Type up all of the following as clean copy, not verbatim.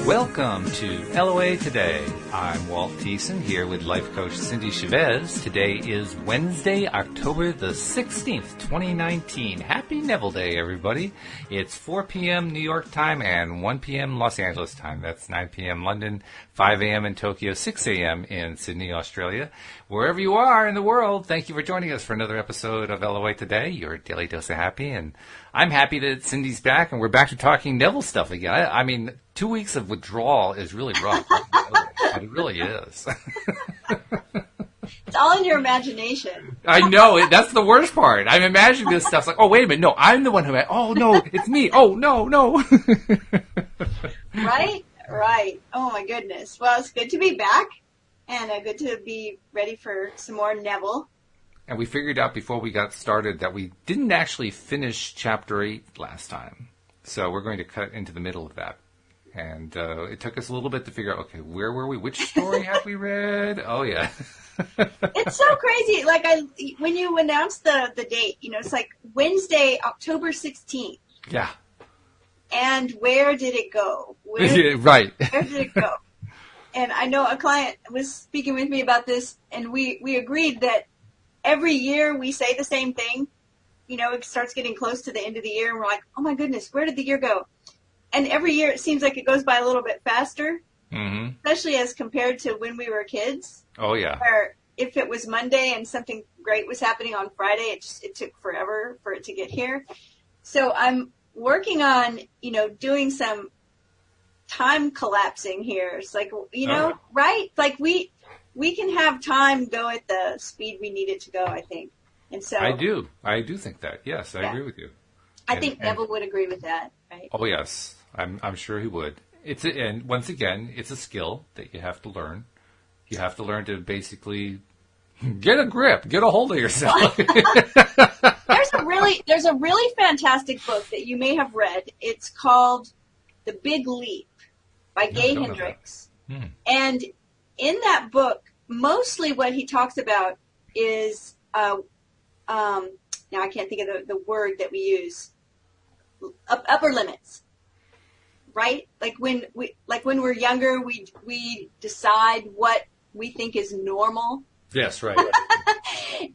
Welcome to LOA Today. I'm Walt Thiessen here with life coach Cindy Chavez. Today is Wednesday, October the 16th, 2019. Happy Neville Day, everybody. It's 4 p.m. New York time and 1 p.m. Los Angeles time. That's 9 p.m. London, 5 a.m. in Tokyo, 6 a.m. in Sydney, Australia. Wherever you are in the world, thank you for joining us for another episode of LOA Today, your daily dose of happy. And I'm happy that Cindy's back and we're back to talking Neville stuff again. I mean, 2 weeks of withdrawal is really rough. It really is. It's all in your imagination. I know. That's the worst part. I'm imagining this stuff. It's like, oh, wait a minute. No, I'm the one who... Oh, no, it's me. Oh, no. Right. Oh, my goodness. Well, it's good to be back and good to be ready for some more Neville. And we figured out before we got started that we didn't actually finish Chapter 8 last time. So we're going to cut into the middle of that. And it took us a little bit to figure out, okay, where were we? Which story have we read? Oh, yeah. It's so crazy. Like, when you announced the date, it's like Wednesday, October 16th. Yeah. And where did it go? Right. Where did it go? And I know a client was speaking with me about this, and we agreed that every year we say the same thing. It starts getting close to the end of the year, and we're like, oh, my goodness, where did the year go? And every year it seems like it goes by a little bit faster, especially as compared to when we were kids. Oh, yeah. Where if it was Monday and something great was happening on Friday, it took forever for it to get here. So I'm working on, doing some time collapsing here. It's like, right? Like we can have time go at the speed we need it to go, I think. And so I do think that. Yes, I agree with you. I think Neville would agree with that, right? Oh, yes. I'm sure he would. And once again, it's a skill that you have to learn. You have to learn to basically get a grip, get a hold of yourself. There's a really fantastic book that you may have read. It's called The Big Leap by Gay Hendricks. And in that book, mostly what he talks about is, now I can't think of the word that we use, upper limits. Right? Like when we're younger, we decide what we think is normal. Yes, right.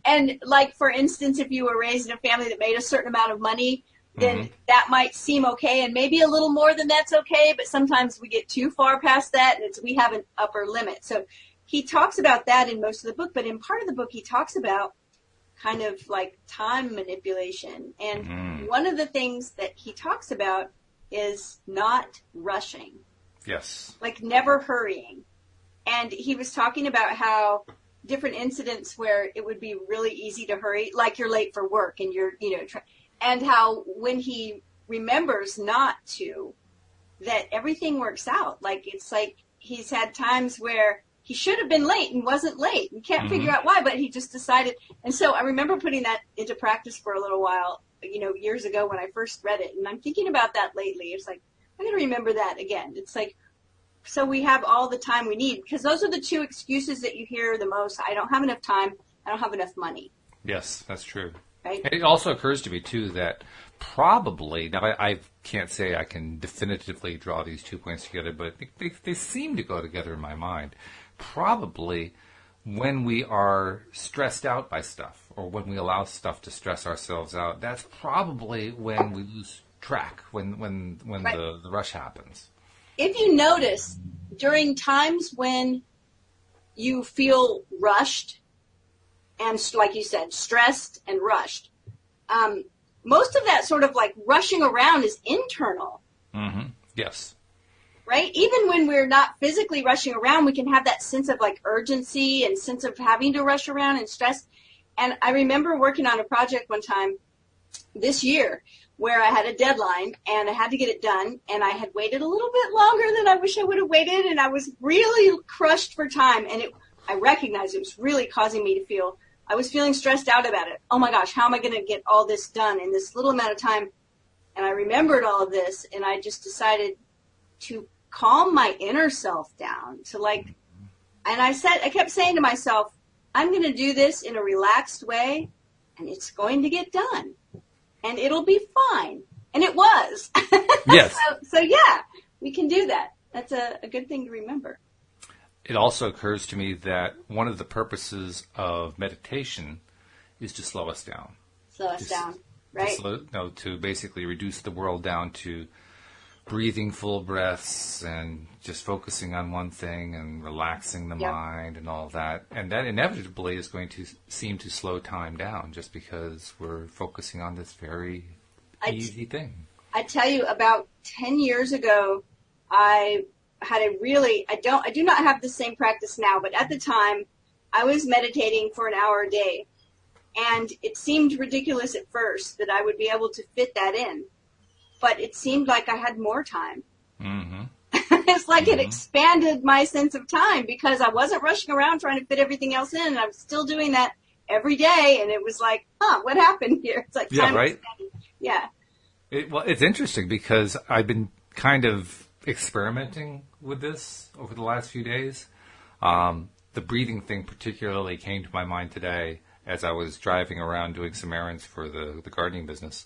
And like, for instance, if you were raised in a family that made a certain amount of money, then that might seem okay, and maybe a little more than that's okay, but sometimes we get too far past that, and we have an upper limit. So he talks about that in most of the book, but in part of the book he talks about kind of like time manipulation. And one of the things that he talks about is not rushing. Yes. Like never hurrying. And he was talking about how different incidents where it would be really easy to hurry, like you're late for work and you're, and how when he remembers not to, that everything works out. Like, it's like he's had times where he should have been late and wasn't late and can't figure out why, but he just decided. And so I remember putting that into practice for a little while, years ago when I first read it. And I'm thinking about that lately. It's like, I'm going to remember that again. It's like, so we have all the time we need, because those are the two excuses that you hear the most. I don't have enough time. I don't have enough money. Yes, that's true. Right? It also occurs to me, too, that probably, now I can't say I can definitively draw these 2 points together, but they seem to go together in my mind. Probably when we are stressed out by stuff, or when we allow stuff to stress ourselves out, that's probably when we lose track, when right. the rush happens. If you notice, during times when you feel rushed, and like you said, stressed and rushed, most of that sort of like rushing around is internal. Yes. Right? Even when we're not physically rushing around, we can have that sense of like urgency and sense of having to rush around and stress. And I remember working on a project one time this year where I had a deadline and I had to get it done, and I had waited a little bit longer than I wish I would have waited, and I was really crushed for time, and I recognized it was really causing me to feel, I was feeling stressed out about it. Oh my gosh, how am I going to get all this done in this little amount of time? And I remembered all of this, and I just decided to calm my inner self down, to like, and I kept saying to myself, I'm going to do this in a relaxed way, and it's going to get done, and it'll be fine. And it was. Yes. So yeah, we can do that. That's a good thing to remember. It also occurs to me that one of the purposes of meditation is to slow us down. Slow us down, right? To basically reduce the world down to breathing full breaths and just focusing on one thing and relaxing the mind and all that. And that inevitably is going to seem to slow time down just because we're focusing on this very easy thing. I tell you, about 10 years ago, I had I do not have the same practice now, but at the time I was meditating for an hour a day, and it seemed ridiculous at first that I would be able to fit that in, but it seemed like I had more time. Mm-hmm. It's like it expanded my sense of time because I wasn't rushing around trying to fit everything else in, and I was still doing that every day, and it was like, what happened here? It's like time expanded. Yeah. It's interesting because I've been kind of experimenting with this over the last few days. The breathing thing particularly came to my mind today as I was driving around doing some errands for the gardening business.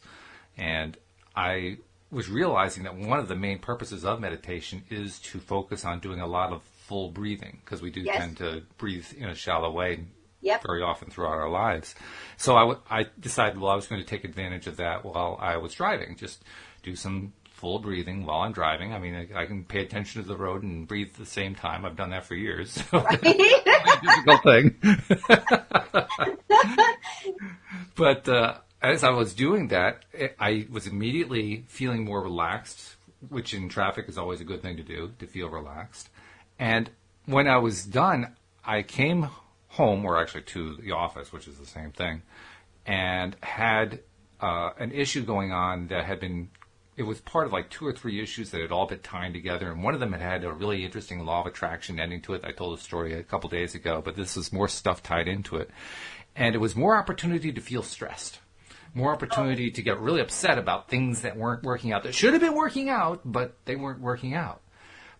And I was realizing that one of the main purposes of meditation is to focus on doing a lot of full breathing, because we do tend to breathe in a shallow way very often throughout our lives. So I decided, I was going to take advantage of that while I was driving, just do some full breathing while I'm driving. I mean, I can pay attention to the road and breathe at the same time. I've done that for years. So right? It's a difficult thing. But as I was doing that, I was immediately feeling more relaxed, which in traffic is always a good thing to do, to feel relaxed. And when I was done, I came home, or actually to the office, which is the same thing, and had an issue going on that had been, it was part of like 2 or 3 issues that had all been tying together, and one of them had a really interesting law of attraction ending to it. I told a story a couple days ago, but this is more stuff tied into it. And it was more opportunity to feel stressed, more opportunity to get really upset about things that weren't working out, that should have been working out, but they weren't working out.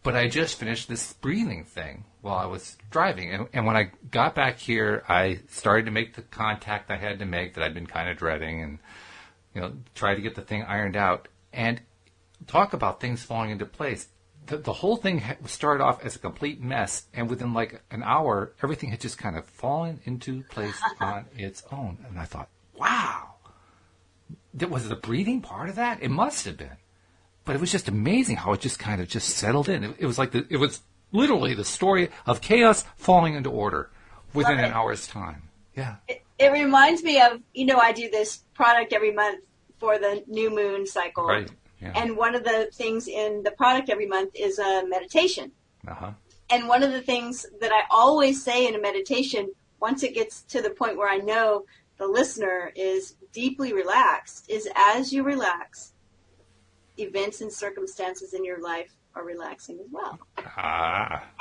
But I just finished this breathing thing while I was driving. And when I got back here, I started to make the contact I had to make that I'd been kind of dreading, and try to get the thing ironed out. And talk about things falling into place. The whole thing started off as a complete mess, and within like an hour, everything had just kind of fallen into place on its own. And I thought, wow, was the breathing part of that? It must have been. But it was just amazing how it just kind of just settled in. It was like it was literally the story of chaos falling into order within an hour's time. Yeah. It reminds me of, I do this product every month for the new moon cycle. Right. Yeah. And one of the things in the product every month is a meditation. Uh-huh. And one of the things that I always say in a meditation, once it gets to the point where I know the listener is deeply relaxed, is as you relax, events and circumstances in your life are relaxing as well.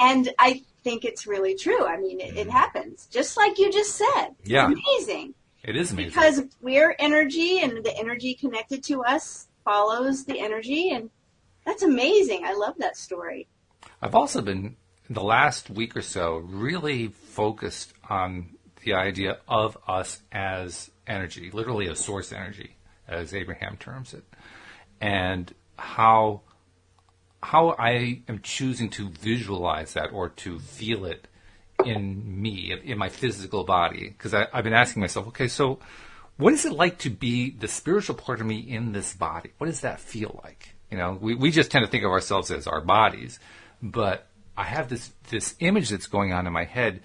And I think it's really true. I mean, it happens. Just like you just said. Yeah. It's amazing. It is amazing. Because we're energy, and the energy connected to us follows the energy, and that's amazing. I love that story. I've also been, in the last week or so, really focused on the idea of us as energy, literally a source energy, as Abraham terms it. And how I am choosing to visualize that, or to feel it in me, in my physical body. Because I've been asking myself, okay, so what is it like to be the spiritual part of me in this body? What does that feel like? We just tend to think of ourselves as our bodies. But I have this image that's going on in my head.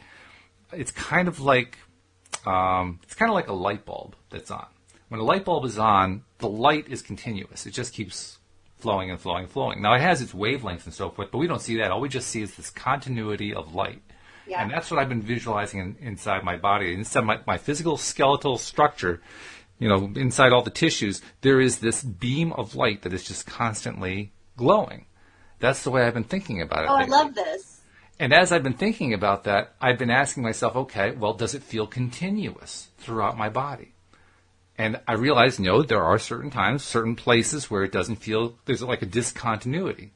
It's kind of like a light bulb that's on. When a light bulb is on, the light is continuous. It just keeps flowing and flowing and flowing. Now, it has its wavelengths and so forth, but we don't see that. All we just see is this continuity of light. Yeah. And that's what I've been visualizing inside my body. Inside my physical skeletal structure, inside all the tissues, there is this beam of light that is just constantly glowing. That's the way I've been thinking about it. Oh, I love this. And as I've been thinking about that, I've been asking myself, okay, well, does it feel continuous throughout my body? And I realized, there are certain times, certain places where it doesn't feel, there's like a discontinuity.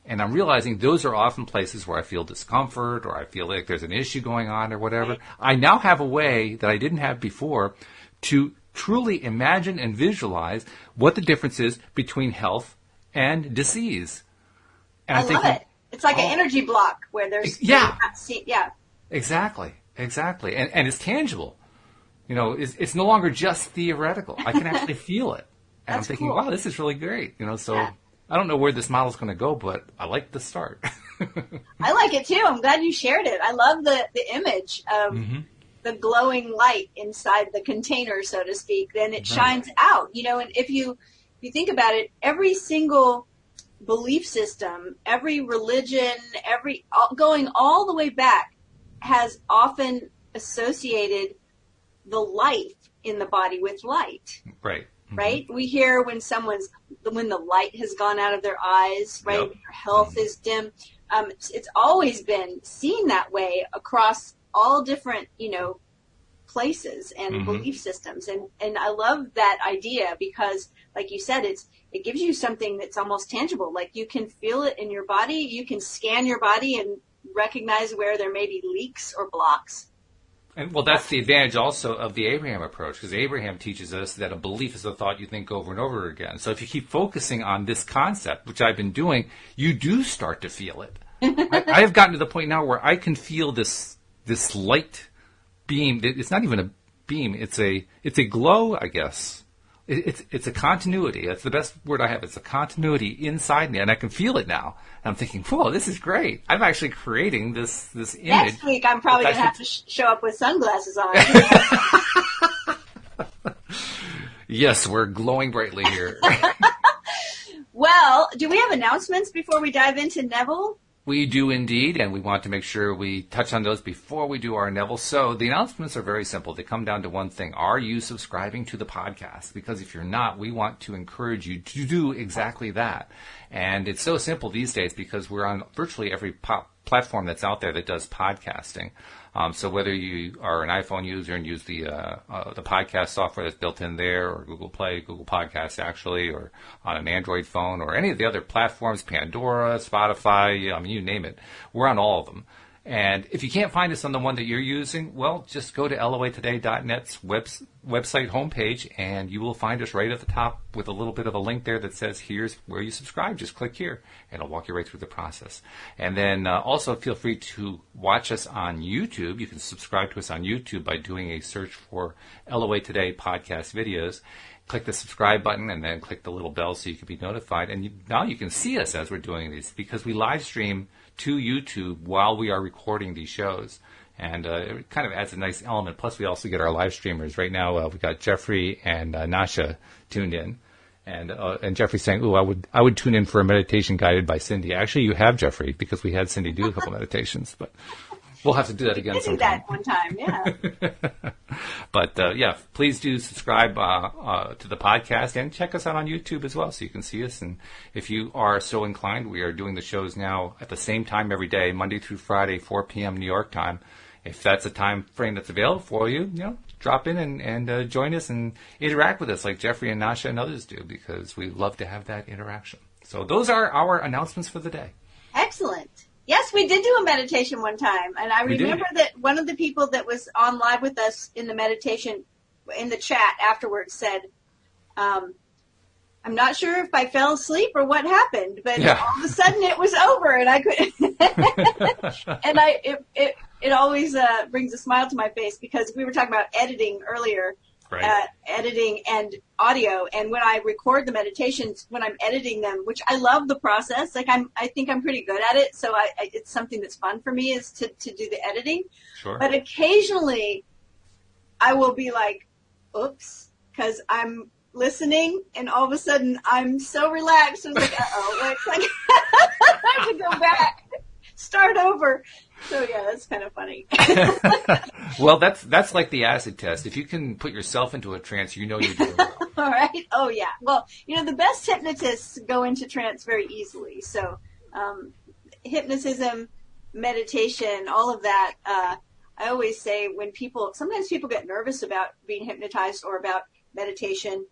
And I'm realizing those are often places where I feel discomfort, or I feel like there's an issue going on or whatever. Right. I now have a way that I didn't have before to truly imagine and visualize what the difference is between health and disease. And I love it. It's like an energy block where there's Exactly. And it's tangible. It's no longer just theoretical. I can actually feel it. And I'm thinking, wow, this is really great. So I don't know where this model's going to go, but I like the start. I like it too. I'm glad you shared it. I love the image of the glowing light inside the container, so to speak. Then it shines out, and if you think about it, every single belief system, every religion, going all the way back has often associated the life in the body with light. Right. Right? We hear when the light has gone out of their eyes, right? Yep. Their health is dim. It's always been seen that way across all different, places and belief systems. And I love that idea because, like you said, it gives you something that's almost tangible. Like you can feel it in your body. You can scan your body and recognize where there may be leaks or blocks. And well, that's the advantage also of the Abraham approach, because Abraham teaches us that a belief is a thought you think over and over again. So if you keep focusing on this concept, which I've been doing, you do start to feel it. I have gotten to the point now where I can feel this light beam. It's not even a beam. It's a glow, I guess. It's a continuity. That's the best word I have. It's a continuity inside me, and I can feel it now. And I'm thinking, whoa, this is great. I'm actually creating this image. Next week, I'm probably going to have to show up with sunglasses on. Yes, we're glowing brightly here. Well, do we have announcements before we dive into Neville? We do indeed, and we want to make sure we touch on those before we do our Neville. So the announcements are very simple. They come down to one thing. Are you subscribing to the podcast? Because if you're not, we want to encourage you to do exactly that. And it's so simple these days because we're on virtually every platform that's out there that does podcasting. So whether you are an iPhone user and use the podcast software that's built in there, or Google Play, Google Podcasts actually, or on an Android phone, or any of the other platforms, Pandora, Spotify, you name it, we're on all of them. And if you can't find us on the one that you're using, well, just go to loatoday.net's website homepage, and you will find us right at the top with a little bit of a link there that says, here's where you subscribe. Just click here, and it'll walk you right through the process. And then also feel free to watch us on YouTube. You can subscribe to us on YouTube by doing a search for LOA Today podcast videos. Click the subscribe button and then click the little bell so you can be notified. And now you can see us as we're doing these because we live stream to YouTube while we are recording these shows. And it kind of adds a nice element. Plus, we also get our live streamers. Right now, we got Jeffrey and Nasha tuned in. And Jeffrey's saying, "Ooh, I would tune in for a meditation guided by Cindy." Actually, you have Jeffrey because we had Cindy do a couple meditations, but we'll have to do that again sometime. We did that one time, yeah. But please do subscribe to the podcast and check us out on YouTube as well, so you can see us. And if you are so inclined, we are doing the shows now at the same time every day, Monday through Friday, 4 p.m. New York time. If that's a time frame that's available for you, drop in and join us and interact with us like Jeffrey and Nasha and others do, because we love to have that interaction. So those are our announcements for the day. Excellent. Yes, we did do a meditation one time, and I remember that one of the people that was on live with us in the meditation, in the chat afterwards, said, I'm not sure if I fell asleep or what happened, but all of a sudden it was over, and I could, and it always brings a smile to my face because we were talking about editing earlier. Right. Editing and audio, and when I record the meditations, when I'm editing them, which I love the process, I think I'm pretty good at it, so it's something that's fun for me is to do the editing. Sure. But occasionally, I will be like, "Oops," because I'm listening, and all of a sudden I'm so relaxed. I was like, "Uh-oh," it's like I have to go back, start over. So yeah, that's kind of funny. Well, that's like the acid test. If you can put yourself into a trance, you know you're doing well. All right. Oh yeah. Well, the best hypnotists go into trance very easily. So, hypnotism, meditation, all of that. I always say sometimes people get nervous about being hypnotized or about meditation.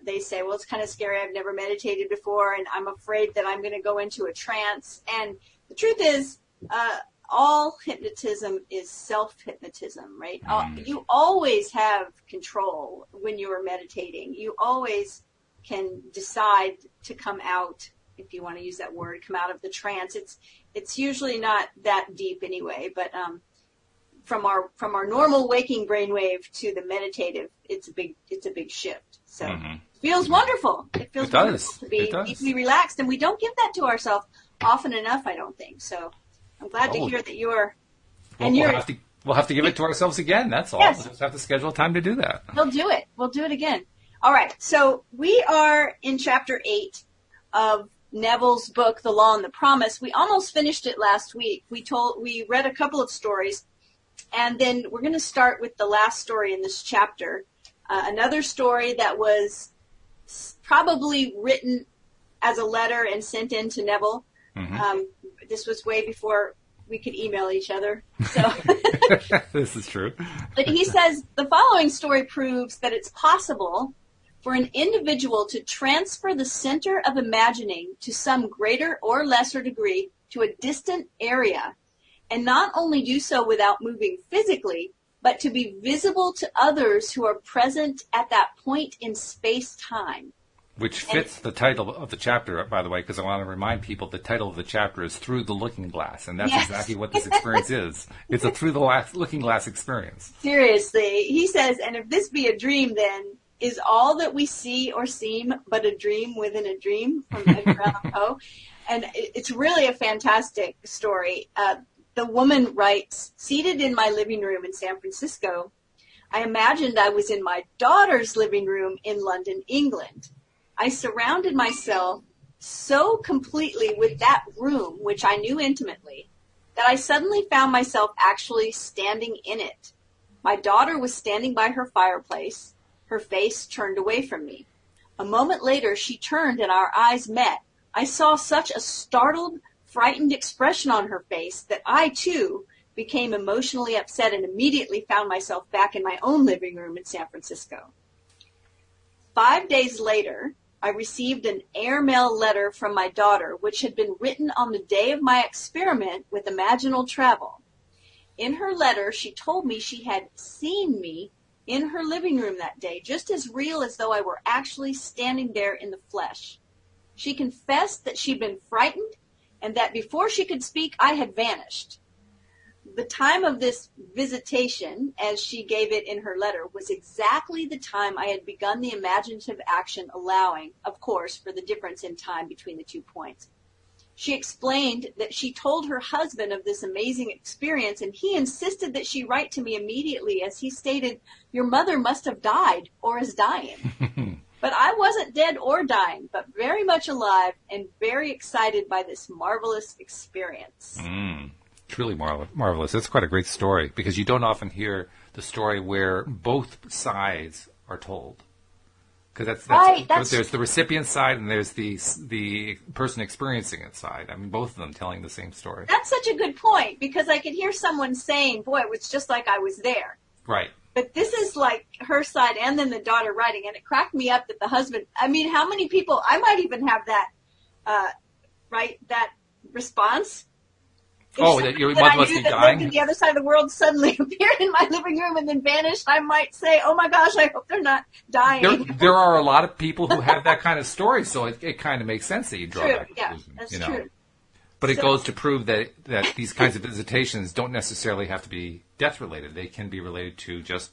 They say, well, it's kind of scary. I've never meditated before, and I'm afraid that I'm going to go into a trance. And the truth is, all hypnotism is self-hypnotism, right? You always have control when you are meditating. You always can decide to come out if you want to use that word, come out of the trance. It's usually not that deep anyway, but from our normal waking brainwave to the meditative, it's a big shift. So it feels wonderful. It feels wonderful to be deeply relaxed, and we don't give that to ourselves often enough, I don't think. So I'm glad to hear that you're. We'll have to give it to ourselves again. That's all. Yes. We'll just have to schedule time to do that. We'll do it. We'll do it again. All right. So we are in chapter 8 of Neville's book, The Law and the Promise. We almost finished it last week. We read a couple of stories, and then we're going to start with the last story in this chapter. Another story that was probably written as a letter and sent in to Neville. This was way before we could email each other. So this is true. But he says, the following story proves that it's possible for an individual to transfer the center of imagining to some greater or lesser degree to a distant area, and not only do so without moving physically, but to be visible to others who are present at that point in space-time. Which fits the title of the chapter, by the way, because I want to remind people the title of the chapter is Through the Looking Glass, and that's exactly what this experience is. It's a through the looking glass experience. Seriously. He says, and if this be a dream, then is all that we see or seem but a dream within a dream, from Edgar Allan Poe. And it's really a fantastic story. The woman writes, seated in my living room in San Francisco, I imagined I was in my daughter's living room in London, England. I surrounded myself so completely with that room, which I knew intimately, that I suddenly found myself actually standing in it. My daughter was standing by her fireplace, her face turned away from me. A moment later, she turned and our eyes met. I saw such a startled, frightened expression on her face that I, too, became emotionally upset and immediately found myself back in my own living room in San Francisco. 5 days later, I received an airmail letter from my daughter, which had been written on the day of my experiment with imaginal travel. In her letter, she told me she had seen me in her living room that day, just as real as though I were actually standing there in the flesh. She confessed that she'd been frightened and that before she could speak, I had vanished. The time of this visitation, as she gave it in her letter, was exactly the time I had begun the imaginative action, allowing, of course, for the difference in time between the 2 points. She explained that she told her husband of this amazing experience, and he insisted that she write to me immediately, as he stated, your mother must have died or is dying. But I wasn't dead or dying, but very much alive and very excited by this marvelous experience. Truly marvelous. That's quite a great story, because you don't often hear the story where both sides are told. Because there's the recipient side and there's the person experiencing it side. I mean, both of them telling the same story. That's such a good point, because I could hear someone saying, boy, it was just like I was there. Right. But this is like her side and then the daughter writing, and it cracked me up that the husband, I mean, how many people, I might even have that, that response. That your mother must be dying? Lived on the other side of the world suddenly appeared in my living room and then vanished. I might say, oh my gosh, I hope they're not dying. There are a lot of people who have that kind of story, so it kind of makes sense that you draw that conclusion. Yeah, that's true. But it goes to prove that these kinds of visitations don't necessarily have to be death-related. They can be related to just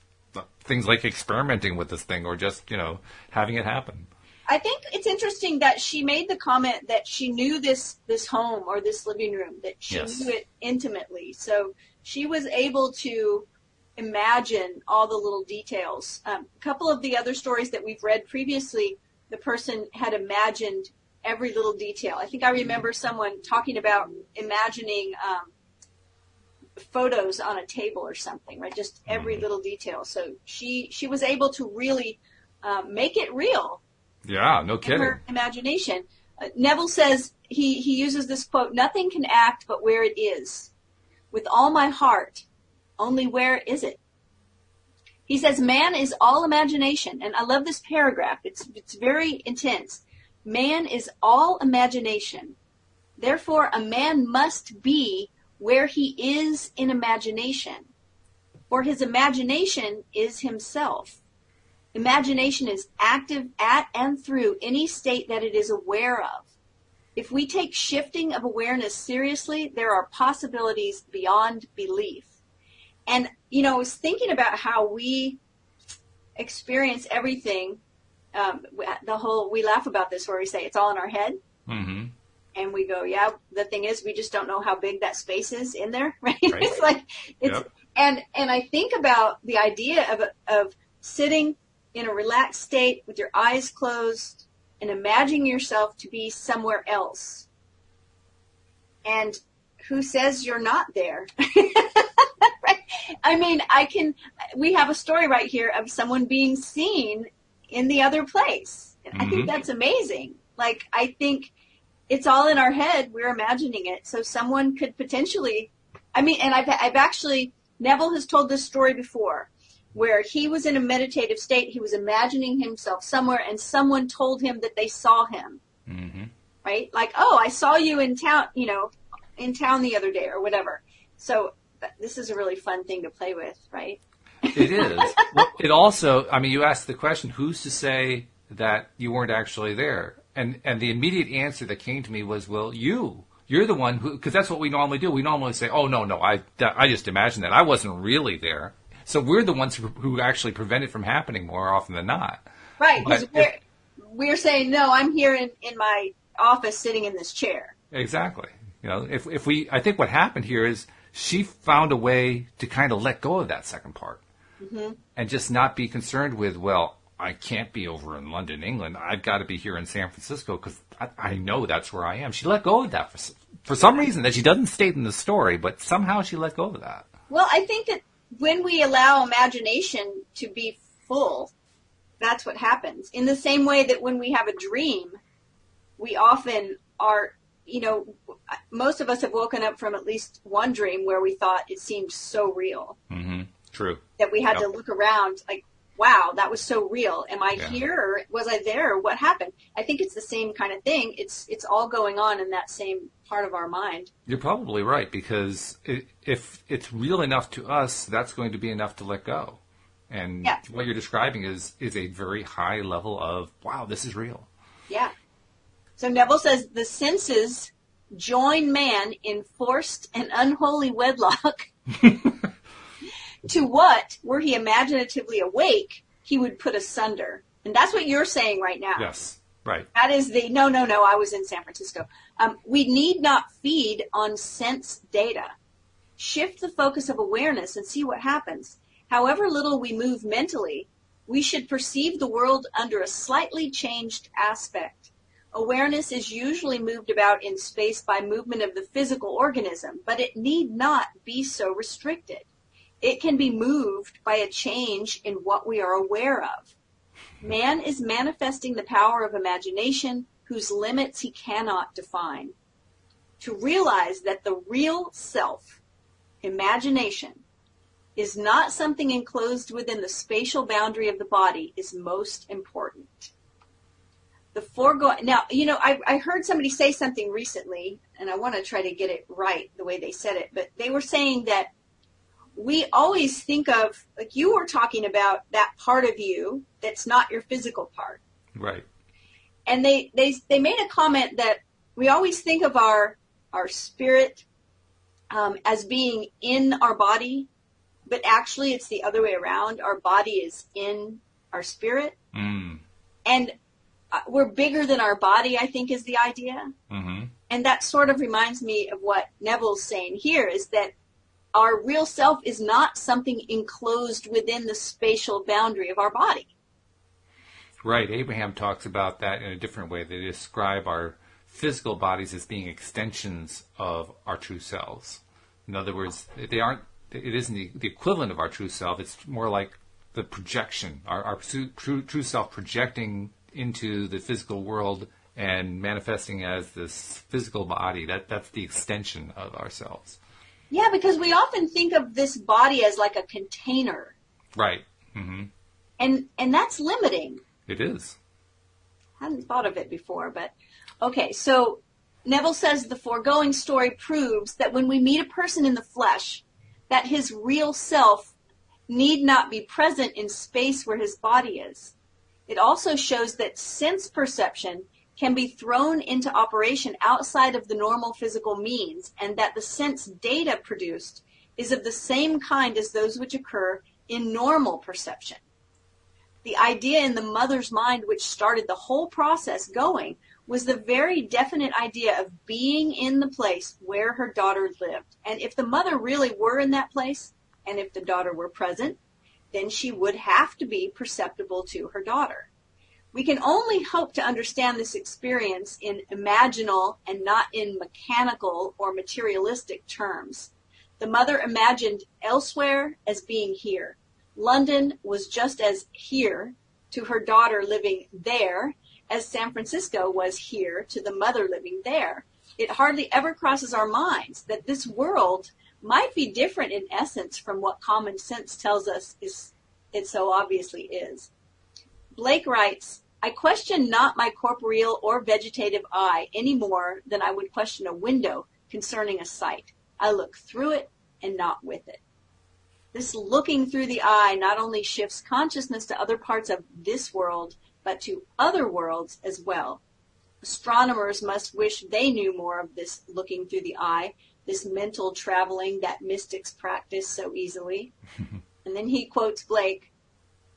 things like experimenting with this thing or just, having it happen. I think it's interesting that she made the comment that she knew this home or this living room, that she knew it intimately. So she was able to imagine all the little details. A couple of the other stories that we've read previously, the person had imagined every little detail. I think I remember someone talking about imagining photos on a table or something, right? Just every little detail. So she was able to really make it real. Yeah, no kidding. In her imagination. Neville says, he uses this quote, nothing can act but where it is. With all my heart, only where is it? He says, man is all imagination. And I love this paragraph. It's very intense. Man is all imagination. Therefore, a man must be where he is in imagination. For his imagination is himself. Imagination is active at and through any state that it is aware of. If we take shifting of awareness seriously, there are possibilities beyond belief. And, I was thinking about how we experience everything. We laugh about this where we say it's all in our head. Mm-hmm. And we go, yeah, the thing is, we just don't know how big that space is in there, right? Right. It's like, and I think about the idea of sitting in a relaxed state with your eyes closed and imagining yourself to be somewhere else. And who says you're not there? Right? I mean, we have a story right here of someone being seen in the other place. And I think that's amazing. Like, I think it's all in our head. We're imagining it. So someone could potentially, and I've actually, Neville has told this story before, where he was in a meditative state. He was imagining himself somewhere, and someone told him that they saw him. Mm-hmm. Right? Like, oh, I saw you in town, in town the other day or whatever. So this is a really fun thing to play with, right? It is. Well, it also, you asked the question, who's to say that you weren't actually there? And the immediate answer that came to me was, well, you're the one who, because that's what we normally do. We normally say, oh, no, I just imagined that. I wasn't really there. So we're the ones who actually prevent it from happening more often than not. Right, because we're saying, no, I'm here in my office sitting in this chair. Exactly. I think what happened here is she found a way to kind of let go of that second part and just not be concerned with, well, I can't be over in London, England. I've got to be here in San Francisco because I know that's where I am. She let go of that for some reason that she doesn't state in the story, but somehow she let go of that. Well, I think that when we allow imagination to be full, that's what happens. In the same way that when we have a dream, we often are, most of us have woken up from at least one dream where we thought it seemed so real. Mm-hmm. True. That we had to look around like, wow, that was so real. Am I here or was I there? Or what happened? I think it's the same kind of thing. It's all going on in that same part of our mind. You're probably right, because if it's real enough to us, that's going to be enough to let go. And what you're describing is a very high level of, wow, this is real. Yeah. So Neville says the senses join man in forced and unholy wedlock to what, were he imaginatively awake, he would put asunder. And that's what you're saying right now. Yes, right. That is no, I was in San Francisco. We need not feed on sense data. Shift the focus of awareness and see what happens. However little we move mentally, we should perceive the world under a slightly changed aspect. Awareness is usually moved about in space by movement of the physical organism, but it need not be so restricted. It can be moved by a change in what we are aware of. Man is manifesting the power of imagination whose limits he cannot define. To realize that the real self, imagination, is not something enclosed within the spatial boundary of the body is most important. The foregoing, now, I heard somebody say something recently, and I want to try to get it right the way they said it, but they were saying that we always think of, like you were talking about, that part of you that's not your physical part. Right. And they made a comment that we always think of our spirit as being in our body, but actually it's the other way around. Our body is in our spirit. Mm. And we're bigger than our body, I think, is the idea. Mm-hmm. And that sort of reminds me of what Neville's saying here, is that our real self is not something enclosed within the spatial boundary of our body. Right. Abraham talks about that in a different way. They describe our physical bodies as being extensions of our true selves. In other words, it isn't the equivalent of our true self. It's more like the projection, our true self projecting into the physical world and manifesting as this physical body. That's the extension of ourselves. Yeah, because we often think of this body as like a container. Right. Mm-hmm. And that's limiting. It is. I hadn't thought of it before, but okay. So Neville says the foregoing story proves that when we meet a person in the flesh, that his real self need not be present in space where his body is. It also shows that sense perception can be thrown into operation outside of the normal physical means, and that the sense data produced is of the same kind as those which occur in normal perception. The idea in the mother's mind which started the whole process going was the very definite idea of being in the place where her daughter lived. And if the mother really were in that place, and if the daughter were present, then she would have to be perceptible to her daughter. We can only hope to understand this experience in imaginal and not in mechanical or materialistic terms. The mother imagined elsewhere as being here. London was just as here to her daughter living there as San Francisco was here to the mother living there. It hardly ever crosses our minds that this world might be different in essence from what common sense tells us it so obviously is. Blake writes, I question not my corporeal or vegetative eye any more than I would question a window concerning a sight. I look through it and not with it. This looking through the eye not only shifts consciousness to other parts of this world, but to other worlds as well. Astronomers must wish they knew more of this looking through the eye, this mental traveling that mystics practice so easily. And then he quotes Blake,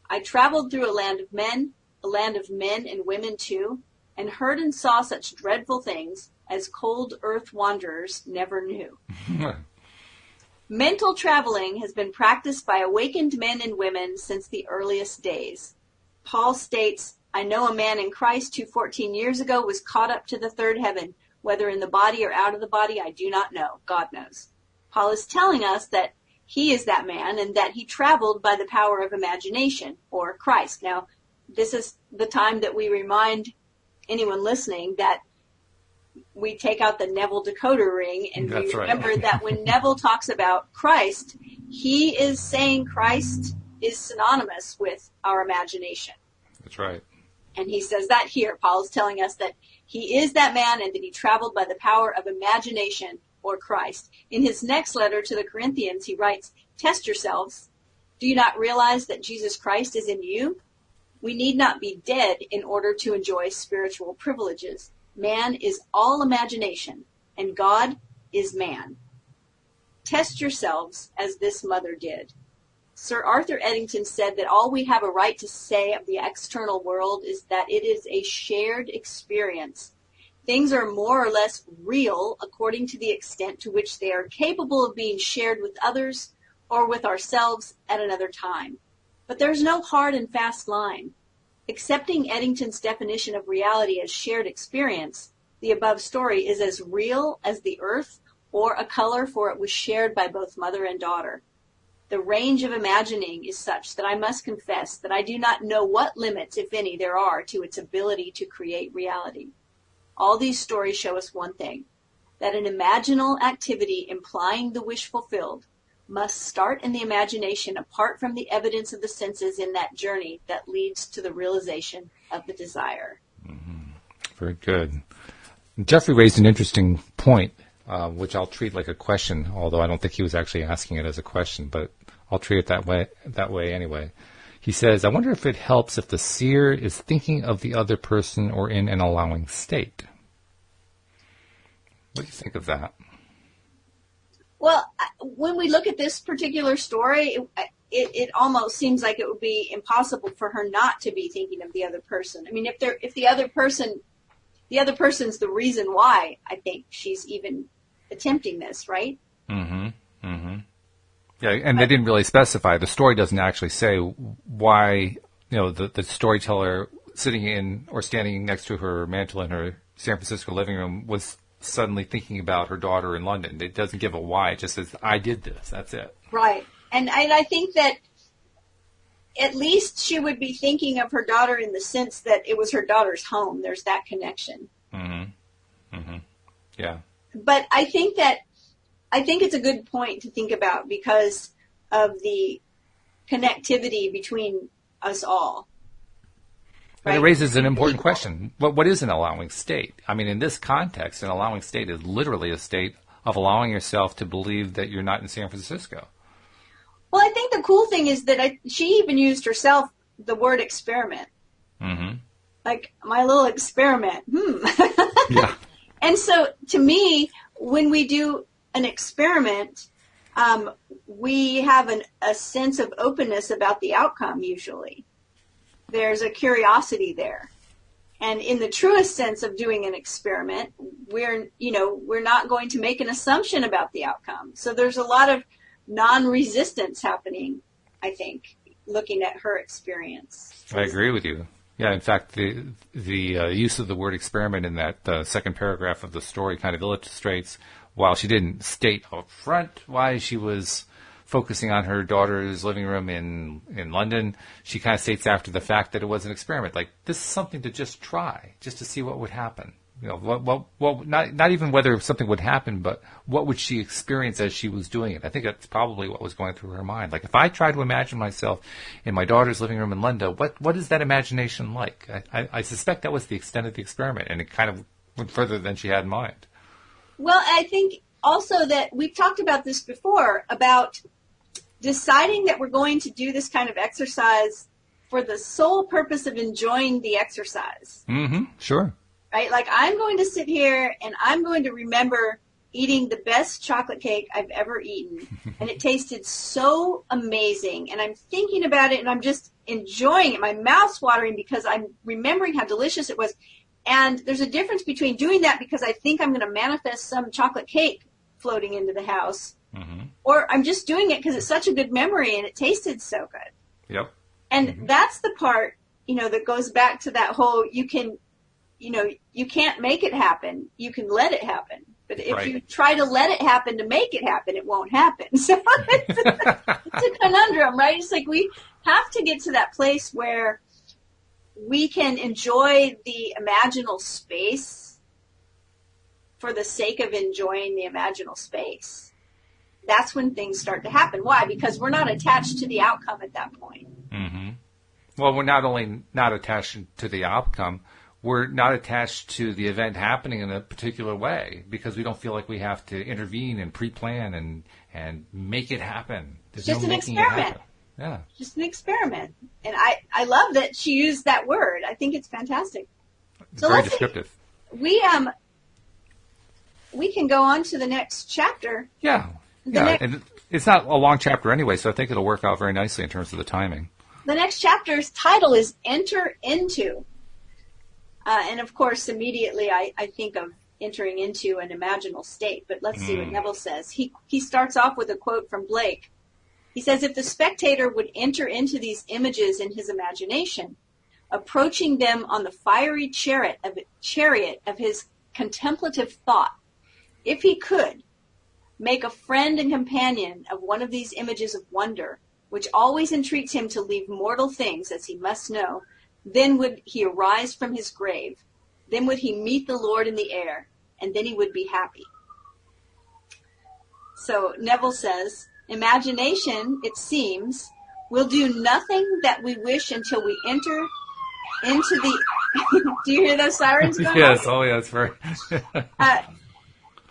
I traveled through a land of men and women too, and heard and saw such dreadful things as cold earth wanderers never knew. Mental traveling has been practiced by awakened men and women since the earliest days. Paul states, I know a man in Christ who 14 years ago was caught up to the third heaven, whether in the body or out of the body, I do not know. God knows. Paul is telling us that he is that man and that he traveled by the power of imagination, or Christ. Now, this is the time that we remind anyone listening that we take out the Neville decoder ring and we remember that when Neville talks about Christ, he is saying Christ is synonymous with our imagination. That's right. And he says that here. Paul is telling us that he is that man and that he traveled by the power of imagination or Christ. In his next letter to the Corinthians, he writes, test yourselves. Do you not realize that Jesus Christ is in you? We need not be dead in order to enjoy spiritual privileges. Man is all imagination, and God is man. Test yourselves as this mother did. Sir Arthur Eddington said that all we have a right to say of the external world is that it is a shared experience. Things are more or less real according to the extent to which they are capable of being shared with others or with ourselves at another time. But there's no hard and fast line. Accepting Eddington's definition of reality as shared experience, the above story is as real as the earth or a color, for it was shared by both mother and daughter. The range of imagining is such that I must confess that I do not know what limits, if any, there are to its ability to create reality. All these stories show us one thing, that an imaginal activity implying the wish fulfilled must start in the imagination apart from the evidence of the senses in that journey that leads to the realization of the desire. Mm-hmm. Very good. Jeffrey raised an interesting point, which I'll treat like a question, although I don't think he was actually asking it as a question, but I'll treat it that way anyway. He says, I wonder if it helps if the seer is thinking of the other person or in an allowing state. What do you think of that? Well, when we look at this particular story, it almost seems like it would be impossible for her not to be thinking of the other person. I mean, if the other person's the reason why I think she's even attempting this, right? Mm-hmm. Mm-hmm. Yeah, and they didn't really specify. The story doesn't actually say why, the storyteller sitting in or standing next to her mantle in her San Francisco living room was suddenly thinking about her daughter in London. It doesn't give a why. It just says, I did this. That's it. Right. And I think that at least she would be thinking of her daughter in the sense that it was her daughter's home. There's that connection. Mm-hmm. Mm-hmm. Yeah. But I think it's a good point to think about because of the connectivity between us all. Right? And it raises an important question. What is an allowing state? I mean, in this context, an allowing state is literally a state of allowing yourself to believe that you're not in San Francisco. Well, I think the cool thing is that she even used herself the word experiment. Mm-hmm. like my little experiment. Yeah. And so to me, when we do an experiment, we have a sense of openness about the outcome usually. There's a curiosity there. And in the truest sense of doing an experiment, we're not going to make an assumption about the outcome. So there's a lot of non-resistance happening, I think, looking at her experience. I agree with you. Yeah, in fact, the use of the word experiment in that second paragraph of the story kind of illustrates, while she didn't state up front why she was focusing on her daughter's living room in London, she kind of states after the fact that it was an experiment. Like, this is something to just try, just to see what would happen. You know, not even whether something would happen, but what would she experience as she was doing it? I think that's probably what was going through her mind. Like, if I try to imagine myself in my daughter's living room in London, what is that imagination like? I suspect that was the extent of the experiment, and it kind of went further than she had in mind. Well, I think also that we've talked about this before, about deciding that we're going to do this kind of exercise for the sole purpose of enjoying the exercise. Mm-hmm. Sure. Right? Like, I'm going to sit here and I'm going to remember eating the best chocolate cake I've ever eaten. And it tasted so amazing. And I'm thinking about it and I'm just enjoying it. My mouth's watering because I'm remembering how delicious it was. And there's a difference between doing that because I think I'm going to manifest some chocolate cake floating into the house. Mm-hmm. Or I'm just doing it because it's such a good memory and it tasted so good. Yep. And that's the part, that goes back to that whole, you can't make it happen. You can let it happen. But if you try to let it happen to make it happen, it won't happen. So it's a conundrum, right? It's like we have to get to that place where we can enjoy the imaginal space for the sake of enjoying the imaginal space. That's when things start to happen. Why? Because we're not attached to the outcome at that point. Mm-hmm. Well, we're not only not attached to the outcome, we're not attached to the event happening in a particular way because we don't feel like we have to intervene and pre-plan and make it happen. There's just no an making experiment. It yeah. Just an experiment. And I love that she used that word. I think it's fantastic. So very descriptive. We can go on to the next chapter. Yeah. And it's not a long chapter anyway, so I think it'll work out very nicely in terms of the timing. The next chapter's title is Enter Into. And of course, immediately I think of entering into an imaginal state. But let's see what Neville says. He starts off with a quote from Blake. He says, if the spectator would enter into these images in his imagination, approaching them on the fiery chariot of his contemplative thought, if he could, make a friend and companion of one of these images of wonder, which always entreats him to leave mortal things as he must know, then would he arise from his grave, then would he meet the Lord in the air, and then he would be happy. So Neville says, imagination, it seems, will do nothing that we wish until we enter into the... Do you hear those sirens going Yes, on? oh yeah, that's very...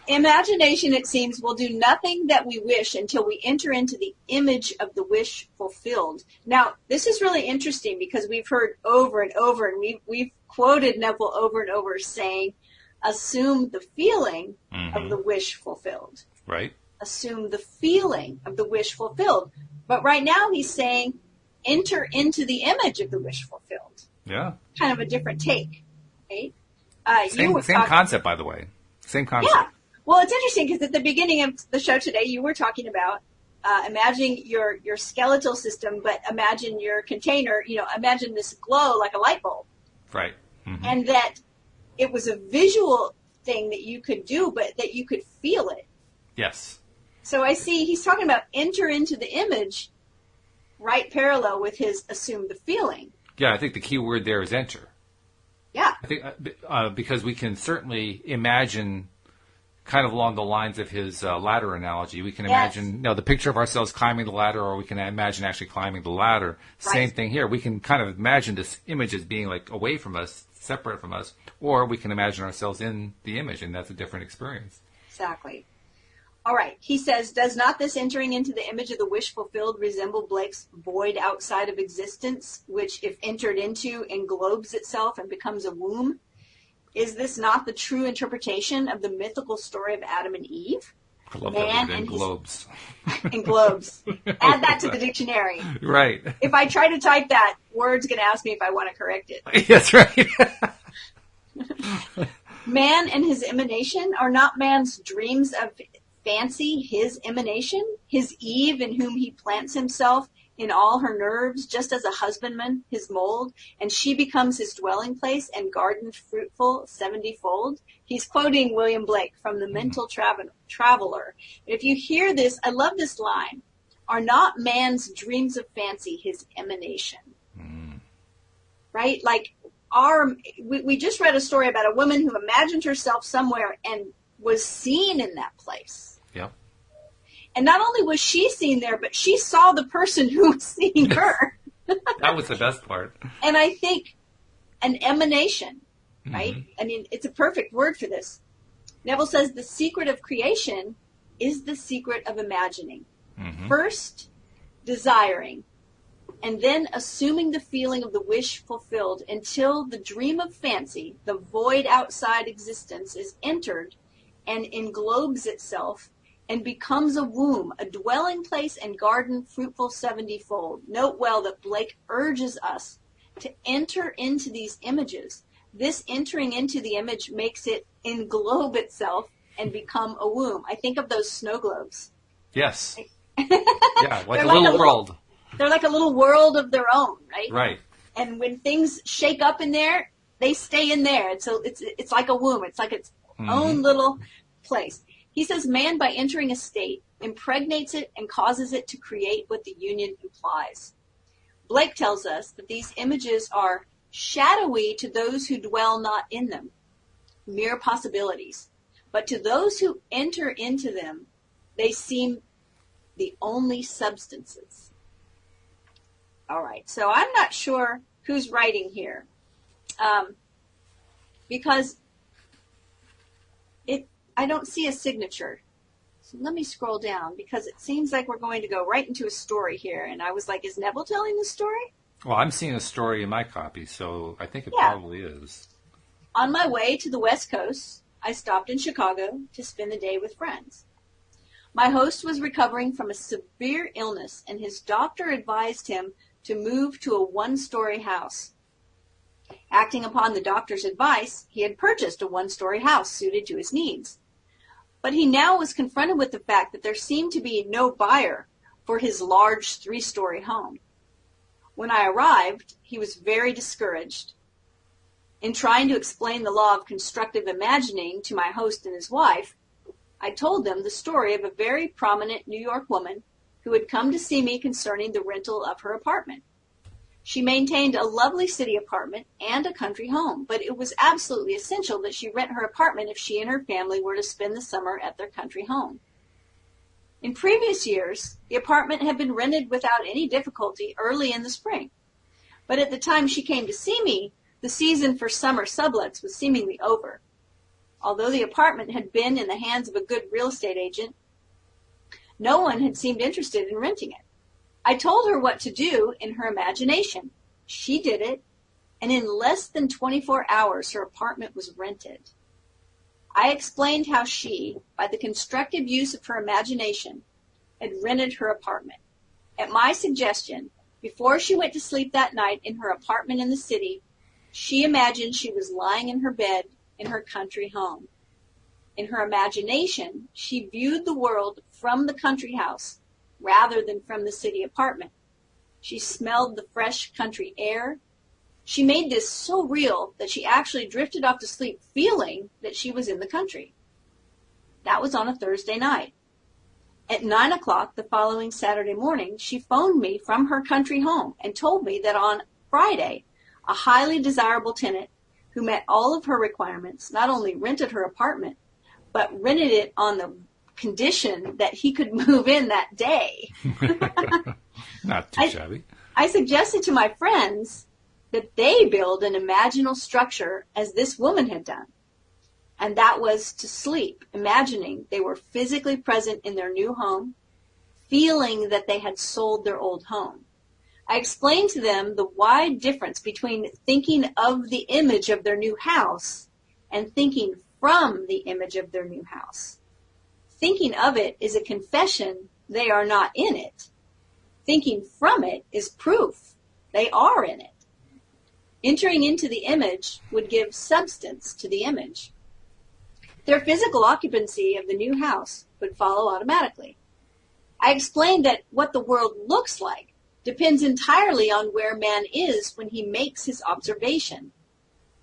Imagination, it seems, will do nothing that we wish until we enter into the image of the wish fulfilled. Now, this is really interesting because we've heard over and over, and we've quoted Neville over and over saying, assume the feeling of the wish fulfilled. Right. Assume the feeling of the wish fulfilled. But right now he's saying, enter into the image of the wish fulfilled. Yeah. Kind of a different take. Right? Same concept, by the way. Same concept. Yeah. Well, it's interesting because at the beginning of the show today, you were talking about imagine your skeletal system, but imagine your container, imagine this glow like a light bulb. Right. Mm-hmm. And that it was a visual thing that you could do, but that you could feel it. Yes. So I see he's talking about enter into the image, right parallel with his assume the feeling. Yeah, I think the key word there is enter. Yeah. I think because we can certainly imagine kind of along the lines of his ladder analogy. We can imagine the picture of ourselves climbing the ladder, or we can imagine actually climbing the ladder. Right. Same thing here. We can kind of imagine this image as being like away from us, separate from us, or we can imagine ourselves in the image, and that's a different experience. Exactly. All right. He says, does not this entering into the image of the wish fulfilled resemble Blake's void outside of existence, which, if entered into, englobes itself and becomes a womb? Is this not the true interpretation of the mythical story of Adam and Eve? I love that word, englobes. Englobes. Add that to the dictionary. Right. If I try to type that, Word's going to ask me if I want to correct it. That's right. Man and his emanation are not man's dreams of fancy, his emanation, his Eve in whom he plants himself in all her nerves, just as a husbandman his mold, and she becomes his dwelling place and garden fruitful 70-fold. He's quoting William Blake from The Mental Traveler. If you hear this, I love this line, are not man's dreams of fancy his emanation? Right? Like, we just read a story about a woman who imagined herself somewhere and was seen in that place. Yep. And not only was she seen there, but she saw the person who was seeing her. That was the best part. And I think an emanation, right? Mm-hmm. I mean, it's a perfect word for this. Neville says the secret of creation is the secret of imagining. Mm-hmm. First, desiring, and then assuming the feeling of the wish fulfilled until the dream of fancy, the void outside existence, is entered and englobes itself and becomes a womb, a dwelling place and garden fruitful 70-fold. Note well that Blake urges us to enter into these images. This entering into the image makes it englobe itself and become a womb. I think of those snow globes. Yes. Yeah, like a little world. They're like a little world of their own, right? Right. And when things shake up in there, they stay in there. It's like a womb. It's like its own little place. He says man, by entering a state, impregnates it and causes it to create what the union implies. Blake tells us that these images are shadowy to those who dwell not in them, mere possibilities. But to those who enter into them, they seem the only substances. All right, so I'm not sure who's writing here, because I don't see a signature. So let me scroll down, because it seems like we're going to go right into a story here. And I was like, is Neville telling the story? Well, I'm seeing a story in my copy, so I think it probably is. On my way to the West Coast, I stopped in Chicago to spend the day with friends. My host was recovering from a severe illness, and his doctor advised him to move to a one-story house. Acting upon the doctor's advice, he had purchased a one-story house suited to his needs. But he now was confronted with the fact that there seemed to be no buyer for his large 3-story home. When I arrived, he was very discouraged. In trying to explain the law of constructive imagining to my host and his wife, I told them the story of a very prominent New York woman who had come to see me concerning the rental of her apartment. She maintained a lovely city apartment and a country home, but it was absolutely essential that she rent her apartment if she and her family were to spend the summer at their country home. In previous years, the apartment had been rented without any difficulty early in the spring. But at the time she came to see me, the season for summer sublets was seemingly over. Although the apartment had been in the hands of a good real estate agent, no one had seemed interested in renting it. I told her what to do in her imagination. She did it, and in less than 24 hours her apartment was rented. I explained how she, by the constructive use of her imagination, had rented her apartment. At my suggestion, before she went to sleep that night in her apartment in the city, she imagined she was lying in her bed in her country home. In her imagination, she viewed the world from the country house rather than from the city apartment. She smelled the fresh country air. She made this so real that she actually drifted off to sleep feeling that she was in the country. That was on a Thursday night. At 9 o'clock the following Saturday morning, she phoned me from her country home and told me that on Friday, a highly desirable tenant who met all of her requirements not only rented her apartment, but rented it on the condition that he could move in that day. Not too shabby. I suggested to my friends that they build an imaginal structure as this woman had done. And that was to sleep, imagining they were physically present in their new home, feeling that they had sold their old home. I explained to them the wide difference between thinking of the image of their new house and thinking from the image of their new house. Thinking of it is a confession they are not in it. Thinking from it is proof they are in it. Entering into the image would give substance to the image. Their physical occupancy of the new house would follow automatically. I explained that what the world looks like depends entirely on where man is when he makes his observation.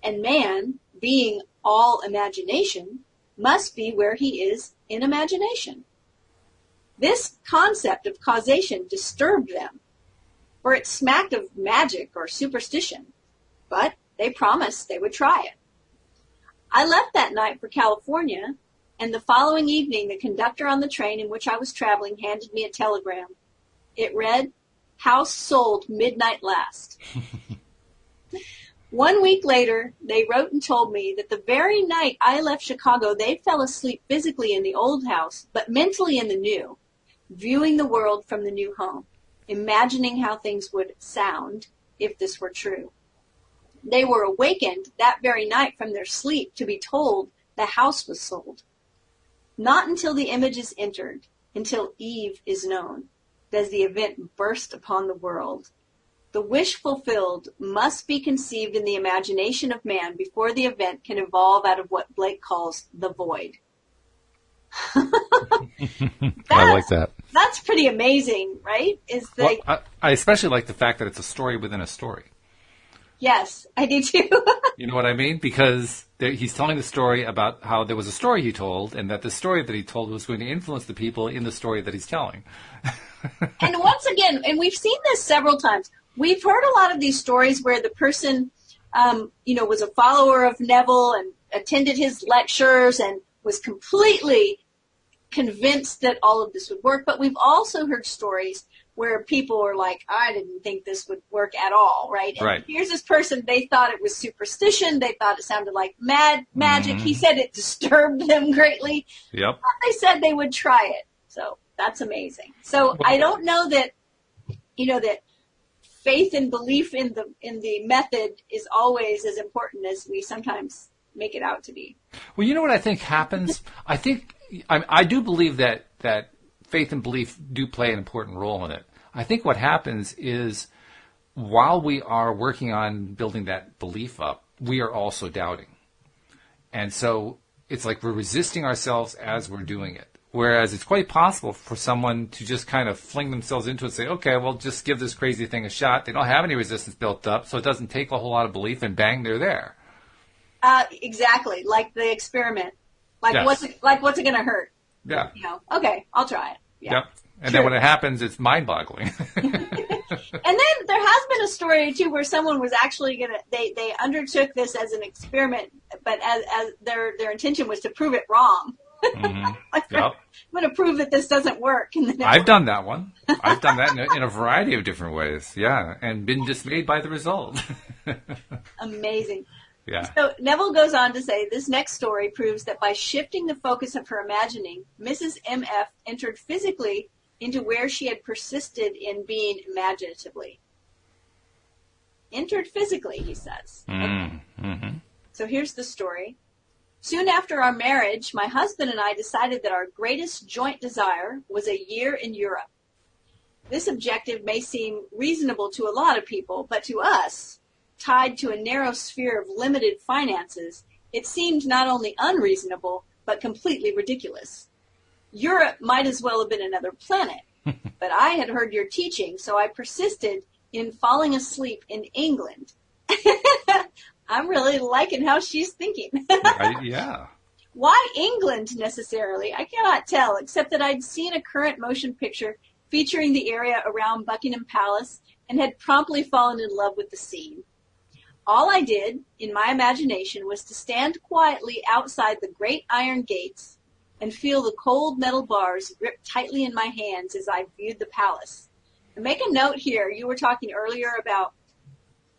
And man, being all imagination, must be where he is in imagination. This concept of causation disturbed them, for it smacked of magic or superstition, but they promised they would try it. I left that night for California, and the following evening the conductor on the train in which I was traveling handed me a telegram. It read, "House sold midnight last." 1 week later, they wrote and told me that the very night I left Chicago, they fell asleep physically in the old house, but mentally in the new, viewing the world from the new home, imagining how things would sound if this were true. They were awakened that very night from their sleep to be told the house was sold. Not until the image is entered, until Eve is known, does the event burst upon the world. The wish fulfilled must be conceived in the imagination of man before the event can evolve out of what Blake calls the void. I like that. That's pretty amazing, right? I especially like the fact that it's a story within a story. Yes, I do too. You know what I mean? Because he's telling the story about how there was a story he told, and that the story that he told was going to influence the people in the story that he's telling. And once again, and we've seen this several times, we've heard a lot of these stories where the person, was a follower of Neville and attended his lectures and was completely convinced that all of this would work. But we've also heard stories where people were like, I didn't think this would work at all, right? And right. Here's this person, they thought it was superstition. They thought it sounded like magic. Mm-hmm. He said it disturbed them greatly. Yep. But they said they would try it. So that's amazing. So I don't know that, that faith and belief in the method is always as important as we sometimes make it out to be. Well, you know what I think happens? I do believe that faith and belief do play an important role in it. I think what happens is while we are working on building that belief up, we are also doubting. And so it's like we're resisting ourselves as we're doing it. Whereas it's quite possible for someone to just kind of fling themselves into it and say, okay, well, just give this crazy thing a shot. They don't have any resistance built up, so it doesn't take a whole lot of belief, and bang, they're there. Exactly, like the experiment. Like, yes. what's it going to hurt? Yeah. Okay, I'll try it. Yeah. Yep. And then when it happens, it's mind-boggling. And then there has been a story, too, where someone was actually they undertook this as an experiment, but as their intention was to prove it wrong. Mm-hmm. Yep. I'm going to prove that this doesn't work. And I've done that one. I've done that in a variety of different ways, yeah, and been dismayed by the result. Amazing. Yeah. So Neville goes on to say, this next story proves that by shifting the focus of her imagining, Mrs. M.F. entered physically into where she had persisted in being imaginatively. Entered physically, he says. Mm-hmm. So here's the story. Soon after our marriage, my husband and I decided that our greatest joint desire was a year in Europe. This objective may seem reasonable to a lot of people, but to us, tied to a narrow sphere of limited finances, it seemed not only unreasonable, but completely ridiculous. Europe might as well have been another planet, but I had heard your teaching, so I persisted in falling asleep in England. I'm really liking how she's thinking. Yeah. Why England necessarily? I cannot tell, except that I'd seen a current motion picture featuring the area around Buckingham Palace and had promptly fallen in love with the scene. All I did, in my imagination, was to stand quietly outside the great iron gates and feel the cold metal bars grip tightly in my hands as I viewed the palace. And make a note here, you were talking earlier about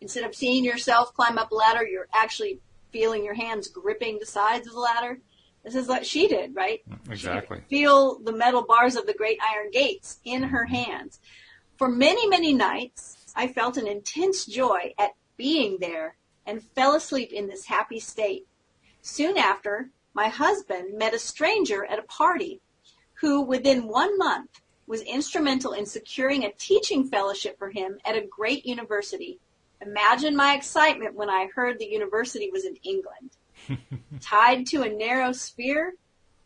instead of seeing yourself climb up a ladder, you're actually feeling your hands gripping the sides of the ladder. This is what she did, right? Exactly. She could feel the metal bars of the great iron gates in her hands. For many, many nights, I felt an intense joy at being there and fell asleep in this happy state. Soon after, my husband met a stranger at a party who, within 1 month, was instrumental in securing a teaching fellowship for him at a great university. Imagine my excitement when I heard the university was in England. Tied to a narrow sphere,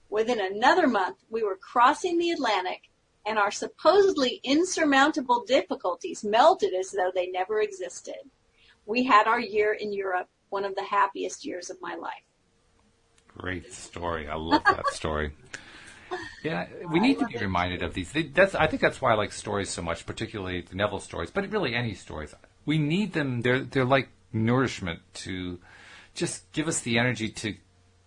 within another month, we were crossing the Atlantic, and our supposedly insurmountable difficulties melted as though they never existed. We had our year in Europe, one of the happiest years of my life. Great story. I love that story. Yeah, we need to be reminded of these. I think that's why I like stories so much, particularly the Neville stories, but really any stories. We need them. They're like nourishment to just give us the energy to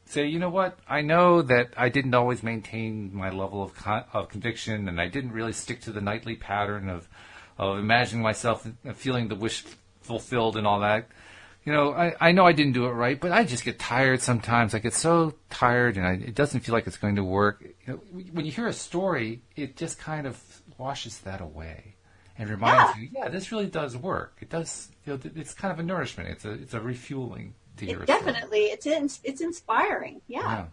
say, you know what, I know that I didn't always maintain my level of conviction, and I didn't really stick to the nightly pattern of imagining myself feeling the wish fulfilled and all that. You know, I know I didn't do it right, but I just get tired sometimes. I get so tired, and it doesn't feel like it's going to work. You know, when you hear a story, it just kind of washes that away and reminds you, yeah, this really does work. It does. You know, it's kind of a nourishment. It's a refueling to hear. Definitely, it's inspiring. Yeah.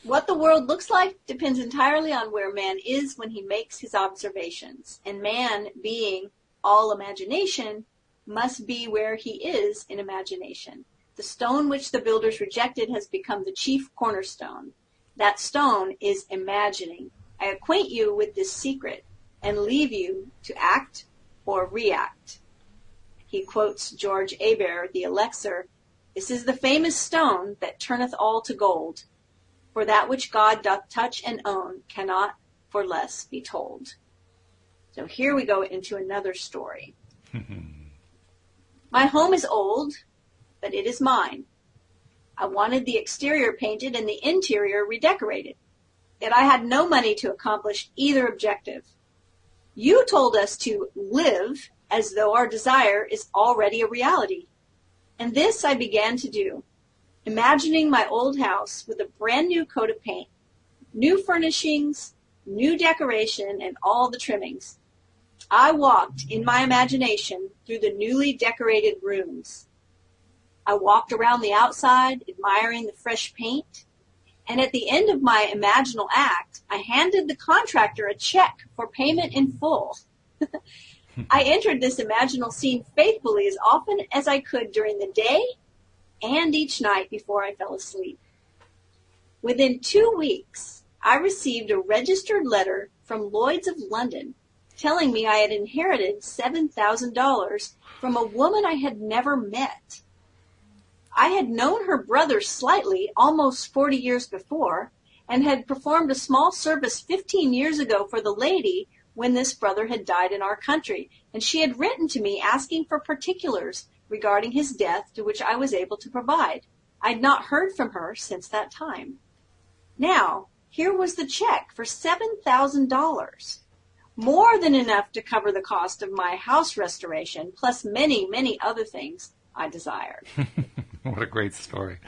What the world looks like depends entirely on where man is when he makes his observations, and man, being all imagination, must be where he is in imagination. The stone which the builders rejected has become the chief cornerstone. That stone is imagining. I acquaint you with this secret and leave you to act or react. He quotes George Hebert, the Elixir. This is the famous stone that turneth all to gold. For that which God doth touch and own cannot for less be told. So here we go into another story. My home is old, but it is mine. I wanted the exterior painted and the interior redecorated, yet I had no money to accomplish either objective. You told us to live as though our desire is already a reality, and this I began to do, imagining my old house with a brand new coat of paint, new furnishings, new decoration, and all the trimmings. I walked in my imagination through the newly decorated rooms. I walked around the outside, admiring the fresh paint, and at the end of my imaginal act, I handed the contractor a check for payment in full. I entered this imaginal scene faithfully as often as I could during the day and each night before I fell asleep. Within 2 weeks, I received a registered letter from Lloyd's of London telling me I had inherited $7,000 from a woman I had never met. I had known her brother slightly almost 40 years before and had performed a small service 15 years ago for the lady when this brother had died in our country, and she had written to me asking for particulars regarding his death, to which I was able to provide. I had not heard from her since that time. Now, here was the check for $7,000. More than enough to cover the cost of my house restoration, plus many, many other things I desired. What a great story.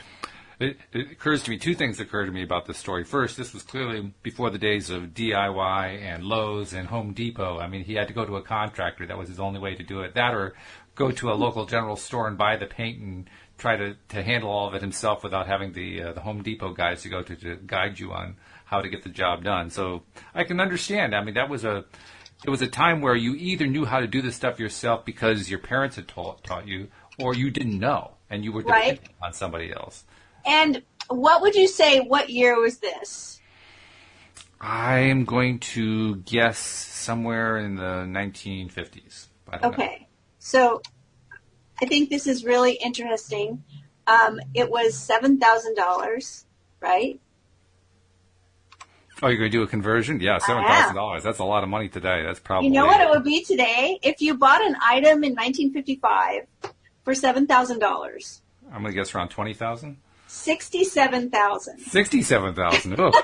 It occurs to me, two things occur to me about this story. First, this was clearly before the days of DIY and Lowe's and Home Depot. I mean, he had to go to a contractor. That was his only way to do it. That or go to a local general store and buy the paint and try to handle all of it himself without having the Home Depot guys to go to guide you on how to get the job done. So I can understand. I mean, it was a time where you either knew how to do this stuff yourself because your parents had taught you, or you didn't know and you were dependent on somebody else. And what would you say, what year was this? I'm going to guess somewhere in the 1950s. I don't know. So I think this is really interesting. It was $7,000, right? Oh, you're going to do a conversion? Yeah, $7,000. That's a lot of money today. That's probably... You know what it would be today? If you bought an item in 1955 for $7,000. I'm going to guess around $20,000? $67,000. $67,000. Oh.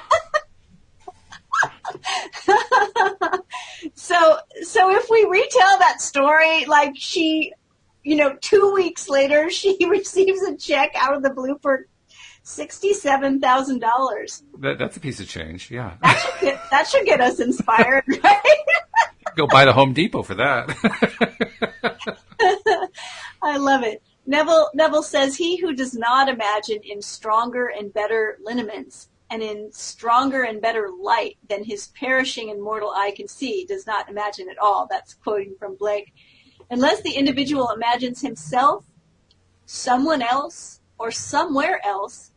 So if we retell that story, like she 2 weeks later, she receives a check out of the blue for $67,000. That's a piece of change, yeah. That should get us inspired, right? Go buy the Home Depot for that. I love it. Neville says, he who does not imagine in stronger and better lineaments and in stronger and better light than his perishing and mortal eye can see does not imagine at all. That's quoting from Blake. Unless the individual imagines himself, someone else, or somewhere else,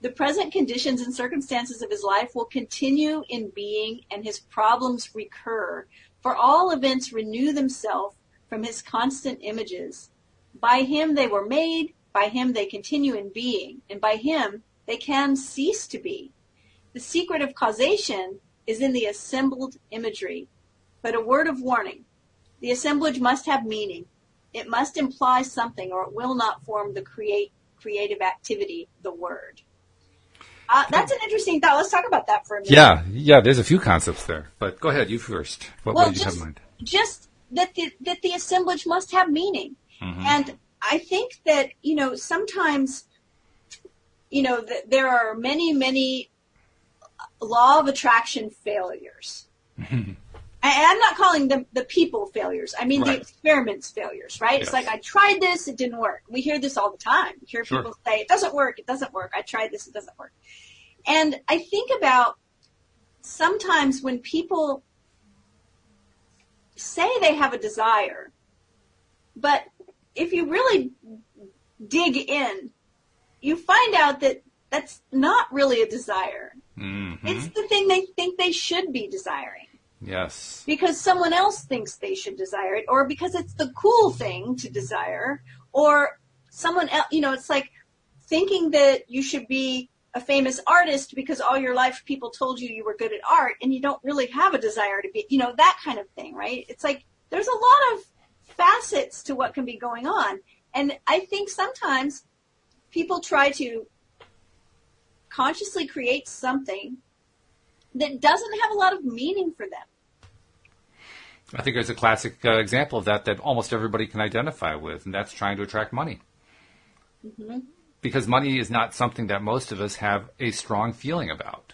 the present conditions and circumstances of his life will continue in being and his problems recur, for all events renew themselves from his constant images. By him they were made, by him they continue in being, and by him they can cease to be. The secret of causation is in the assembled imagery. But a word of warning, the assemblage must have meaning. It must imply something, or it will not form the creative activity, the word. That's an interesting thought. Let's talk about that for a minute. Yeah, there's a few concepts there. But go ahead, you first. What did you have in mind? Just that the assemblage must have meaning. Mm-hmm. And I think that, sometimes, there are many, many law of attraction failures. Mm-hmm. I'm not calling them the people failures. I mean, right. The experiments failures, right? Yes. It's like, I tried this, it didn't work. We hear this all the time. We hear people say, it doesn't work. I tried this, it doesn't work. And I think about sometimes when people say they have a desire, but if you really dig in, you find out that that's not really a desire. Mm-hmm. It's the thing they think they should be desiring. Yes. Because someone else thinks they should desire it, or because it's the cool thing to desire, or someone else, it's like thinking that you should be a famous artist because all your life people told you were good at art and you don't really have a desire to be, that kind of thing, right? It's like there's a lot of facets to what can be going on. And I think sometimes people try to consciously create something that doesn't have a lot of meaning for them. I think there's a classic example of that almost everybody can identify with, and that's trying to attract money. Mm-hmm. Because money is not something that most of us have a strong feeling about.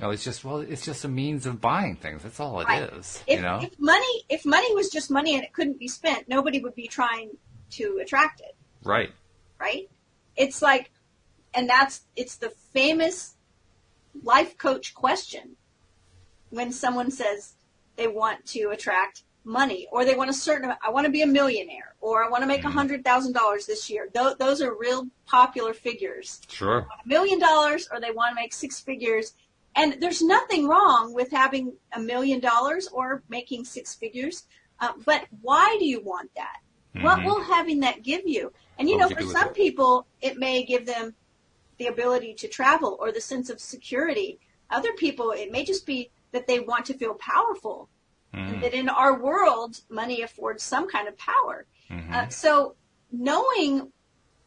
It's just a means of buying things. That's all it is. If money was just money and it couldn't be spent, nobody would be trying to attract it. Right. Right? It's like, it's the famous life coach question when someone says they want to attract money, or they want I want to be a millionaire, or I want to make $100,000 this year. Those are real popular figures. Sure. $1 million, or they want to make six figures. And there's nothing wrong with having $1 million or making six figures. But why do you want that? Mm-hmm. What will having that give you? And, for some people, it may give them the ability to travel or the sense of security. Other people, it may just be that they want to feel powerful. Mm-hmm. And that in our world, money affords some kind of power. Mm-hmm. So knowing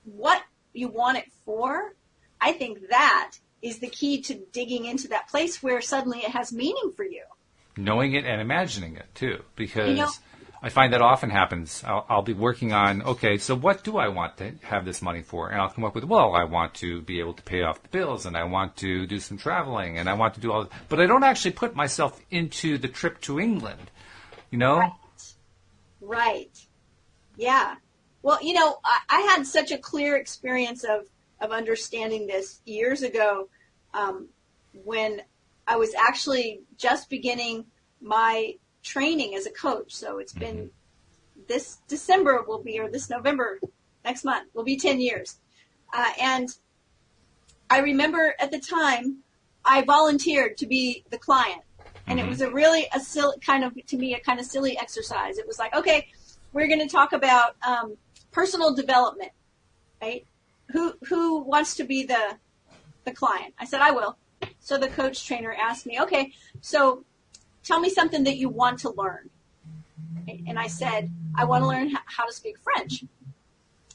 what you want it for, I think that is the key to digging into that place where suddenly it has meaning for you. Knowing it and imagining it, too, because I find that often happens. I'll be working on, okay, so what do I want to have this money for? And I'll come up with, I want to be able to pay off the bills, and I want to do some traveling, and I want to do all this. But I don't actually put myself into the trip to England, Right. Yeah. Well, I had such a clear experience of understanding this years ago when I was actually just beginning my training as a coach. So it's been this December this November, next month, will be 10 years. And I remember at the time I volunteered to be the client. And it was a silly kind of silly exercise. It was like, okay, we're going to talk about personal development, right? Who wants to be the client? I said, I will. So the coach trainer asked me, okay, so tell me something that you want to learn. And I said, I want to learn how to speak French.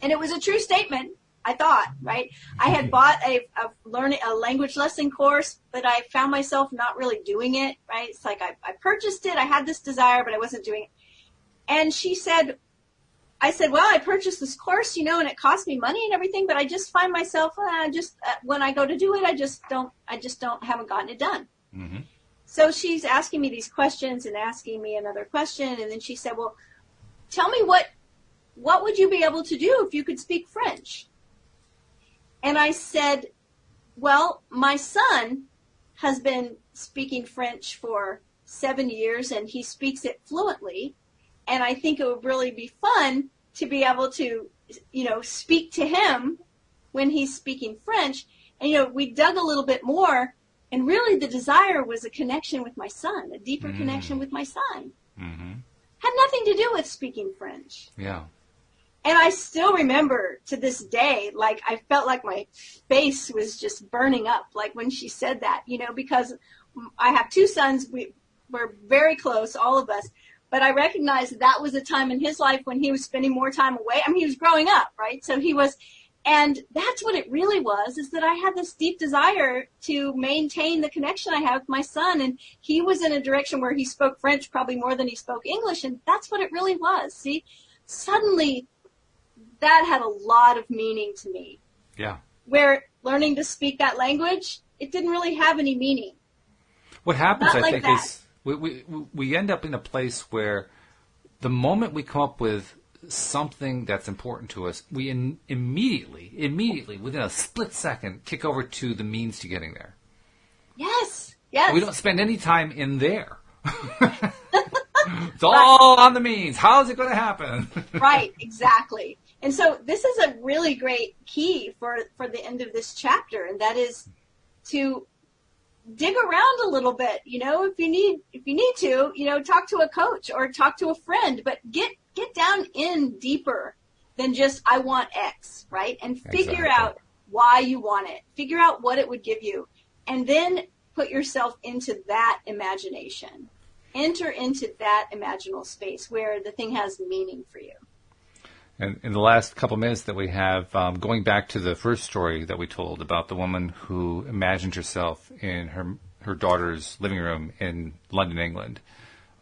And it was a true statement, I thought, right? I had bought a language lesson course, but I found myself not really doing it, right? It's like I purchased it, I had this desire, but I wasn't doing it. And she said, I said, well, I purchased this course, and it cost me money and everything, but I just find myself, when I go to do it, haven't gotten it done. Mm-hmm. So she's asking me these questions and asking me another question. And then she said, well, tell me what would you be able to do if you could speak French? And I said, well, my son has been speaking French for 7 years and he speaks it fluently. And I think it would really be fun to be able to, speak to him when he's speaking French. And, we dug a little bit more. And really the desire was a connection with my son, a deeper connection with my son. Mm-hmm. Had nothing to do with speaking French. Yeah. And I still remember to this day, like I felt like my face was just burning up, like when she said that, because I have 2 sons. We're very close, all of us. But I recognized that was a time in his life when he was spending more time away. I mean, he was growing up, right? So he was... And that's what it really was, is that I had this deep desire to maintain the connection I have with my son. And he was in a direction where he spoke French probably more than he spoke English. And that's what it really was. See, suddenly that had a lot of meaning to me. Yeah. Where learning to speak that language, it didn't really have any meaning. What happens, Not I like think, that. is we end up in a place where the moment we come up with something that's important to us, we immediately, within a split second, kick over to the means to getting there. Yes. We don't spend any time in there. It's all on the means. How is it going to happen? Right, exactly. And so this is a really great key for the end of this chapter, and that is to dig around a little bit. If you need to, talk to a coach or talk to a friend, but get down in deeper than just I want X, right? And figure out why you want it. Figure out what it would give you. And then put yourself into that imagination. Enter into that imaginal space where the thing has meaning for you. And in the last couple minutes that we have, going back to the first story that we told about the woman who imagined herself in her daughter's living room in London, England.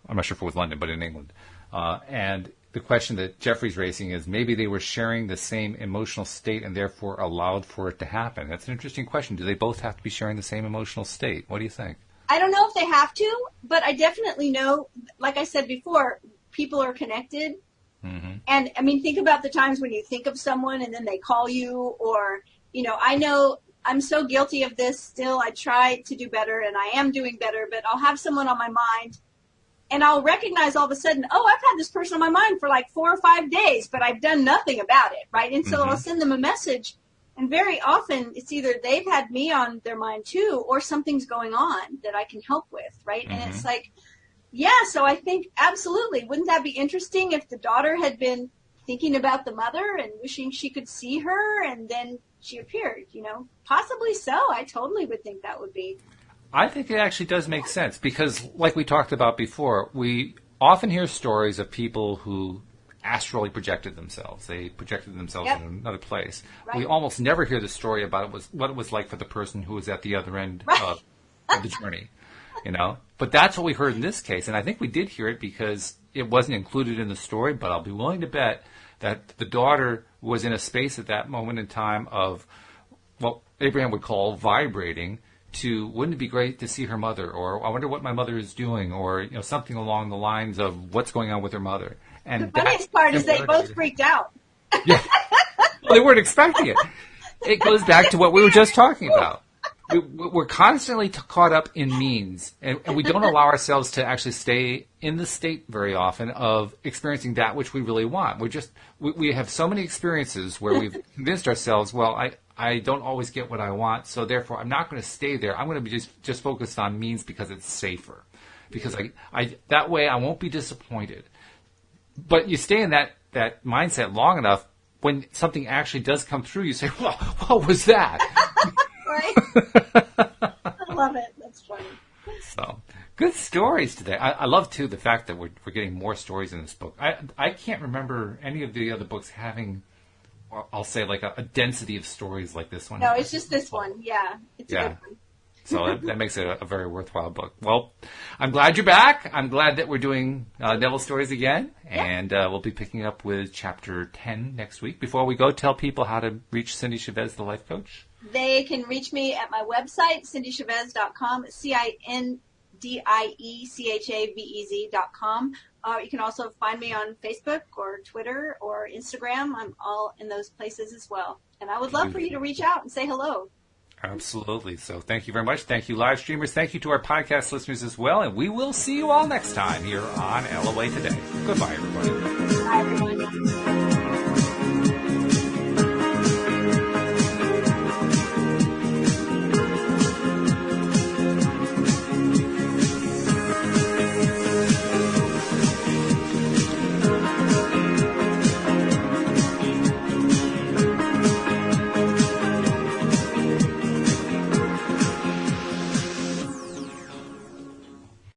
I'm not sure if it was London, but in England. And the question that Jeffrey's raising is maybe they were sharing the same emotional state and therefore allowed for it to happen. That's an interesting question. Do they both have to be sharing the same emotional state? What do you think? I don't know if they have to, but I definitely know, like I said before, people are connected. Mm-hmm. And, I mean, think about the times when you think of someone and then they call you or, I know I'm so guilty of this still. I try to do better and I am doing better, but I'll have someone on my mind and I'll recognize all of a sudden, oh, I've had this person on my mind for like 4 or 5 days, but I've done nothing about it, right? And so I'll send them a message. And very often it's either they've had me on their mind too, or something's going on that I can help with, right? And it's like, yeah, so I think absolutely. Wouldn't that be interesting if the daughter had been thinking about the mother and wishing she could see her and then she appeared, Possibly so. I totally would think that would be. I think it actually does make sense because, like we talked about before, we often hear stories of people who astrally projected themselves. They projected themselves in another place. Right. We almost never hear the story about what it was like for the person who was at the other end of the journey, But that's what we heard in this case, and I think we did hear it because it wasn't included in the story, but I'll be willing to bet that the daughter was in a space at that moment in time of what Abraham would call vibrating to, wouldn't it be great to see her mother, or I wonder what my mother is doing, or something along the lines of what's going on with her mother. And the funniest part is they both freaked out. Yeah. Well, they weren't expecting it. It goes back to what we were just talking about. We're constantly caught up in means, and we don't allow ourselves to actually stay in the state very often of experiencing that which we really want. We have so many experiences where we've convinced ourselves, well, I don't always get what I want, so therefore I'm not going to stay there. I'm going to be just focused on means because it's safer, because I that way I won't be disappointed. But you stay in that mindset long enough, when something actually does come through, you say, well, what was that? Right? I love it. That's funny. So, good stories today. I love, too, the fact that we're getting more stories in this book. I can't remember any of the other books having, I'll say, like a density of stories like this one. No, it's just this one. Yeah. It's a good one. So that makes it a very worthwhile book. Well, I'm glad you're back. I'm glad that we're doing Neville stories again. Yeah. And we'll be picking up with chapter 10 next week. Before we go, tell people how to reach Cindy Chavez, the life coach. They can reach me at my website, cindychavez.com, CINDIECHAVEZ.com. You can also find me on Facebook or Twitter or Instagram. I'm all in those places as well. And I would love for you to reach out and say hello. Absolutely. So thank you very much. Thank you, live streamers. Thank you to our podcast listeners as well. And we will see you all next time here on LOA Today. Goodbye, everybody.